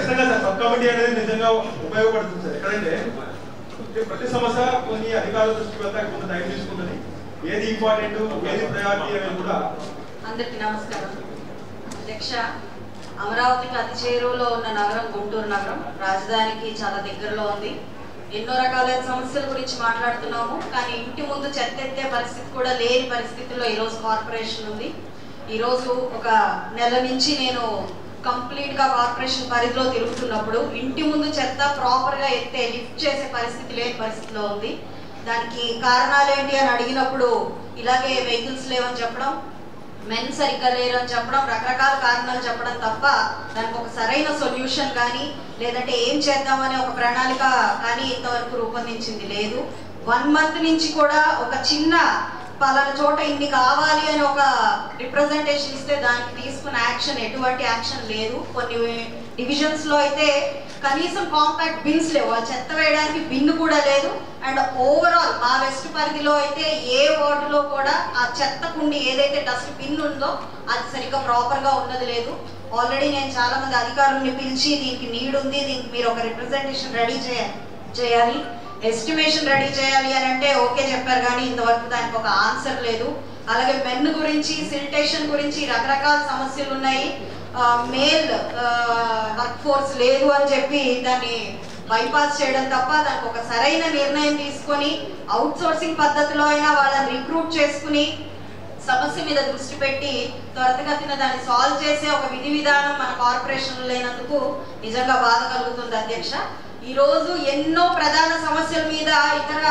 ఖచ్చితంగా sir sub committee అనేది నిజంగా ఉపయోగపడుతుంది సార్. ఎక్కడంటే ప్రతి సమస్య కొన్ని అధికారుల దృష్టికి వెళ్తాక కొంత టైం తీసుకుంటుంది. ఏది ఇంపార్టెంట్, ఏది ప్రయారిటీ అనేది కూడా. అందరికీ నమస్కారం. అధ్యక్ష, అమరావతికి అతి చేరువలో ఉన్న నగరం గుంటూరు నగరం, రాజధానికి చాలా దగ్గరలో ఉంది. ఎన్నో రకాలైన సమస్యల గురించి మాట్లాడుతున్నాము, కానీ ఇంటి ముందు చెత్త ఎత్తే పరిస్థితి కూడా లేని పరిస్థితుల్లో ఈరోజు కార్పొరేషన్ ఉంది. ఈరోజు ఒక నెల నుంచి నేను కంప్లీట్గా కార్పొరేషన్ పరిధిలో తిరుగుతున్నప్పుడు ఇంటి ముందు చెత్త ప్రాపర్గా ఎత్తే లిఫ్ట్ చేసే పరిస్థితి లేని పరిస్థితిలో ఉంది. దానికి కారణాలు ఏంటి అని అడిగినప్పుడు ఇలాగే వెహికల్స్ లేవని చెప్పడం, మెన్ సరిగ్గా లేరు అని చెప్పడం, రకరకాల కారణాలు చెప్పడం తప్ప దానికి ఒక సరైన సొల్యూషన్ కానీ లేదంటే ఏం చేద్దామనే ఒక ప్రణాళిక కానీ ఇంతవరకు రూపొందించింది లేదు. 1 month నుంచి కూడా ఒక చిన్న పలానా చోట ఇన్ని కావాలి అని ఒక రిప్రజెంటేషన్ ఇస్తే దానికి తీసుకున్న యాక్షన్ ఎటువంటి యాక్షన్ లేదు. కొన్ని డివిజన్స్లో అయితే కనీసం కాంపాక్ట్ బిన్స్ లేవు, ఆ చెత్త వేయడానికి బిన్ను కూడా లేదు. అండ్ ఓవరాల్ మా వెస్ట్ పరిధిలో అయితే ఏ వార్డులో కూడా ఆ చెత్త కుండి ఏదైతే డస్ట్ బిన్ ఉందో అది సరిగ్గా ప్రాపర్గా ఉన్నది లేదు. ఆల్రెడీ నేను చాలా మంది అధికారుల్ని పిలిచి దీనికి నీడ్ ఉంది, దీనికి మీరు ఒక రిప్రజెంటేషన్ రెడీ చేయాలి, ఎస్టిమేషన్ రెడీ చేయాలి అని అంటే ఓకే చెప్పారు, కానీ ఇంతవరకు దానికి ఒక ఆన్సర్ లేదు. అలాగే మెన్ గురించి, సిల్టేషన్ గురించి రకరకాల సమస్యలు ఉన్నాయి. మేల్ వర్క్ ఫోర్స్ లేదు అని చెప్పి దాన్ని బైపాస్ చేయడం తప్ప దానికి ఒక సరైన నిర్ణయం తీసుకొని అవుట్ సోర్సింగ్ పద్ధతిలో అయినా వాళ్ళని రిక్రూట్ చేసుకుని సమస్య మీద దృష్టి పెట్టి త్వరితగతిన దాన్ని సాల్వ్ చేసే ఒక విధి విధానం మన కార్పొరేషన్ లేనందుకు నిజంగా బాధ కలుగుతుంది అధ్యక్ష. ఈరోజు ఎన్నో ప్రధాన సమస్యల మీద ఇతర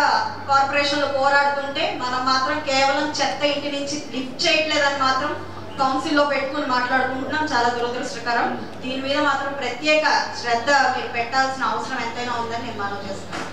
కార్పొరేషన్లు పోరాడుతుంటే మనం మాత్రం కేవలం చెత్త ఇంటి నుంచి లిఫ్ట్ చేయట్లేదని మాత్రం కౌన్సిల్లో పెట్టుకుని మాట్లాడుకుంటున్నాం. చాలా దురదృష్టకరం. దీని మీద మాత్రం ప్రత్యేక శ్రద్ధ మీరు పెట్టాల్సిన అవసరం ఎంతైనా ఉందని నేను మనవి చేస్తున్నాను.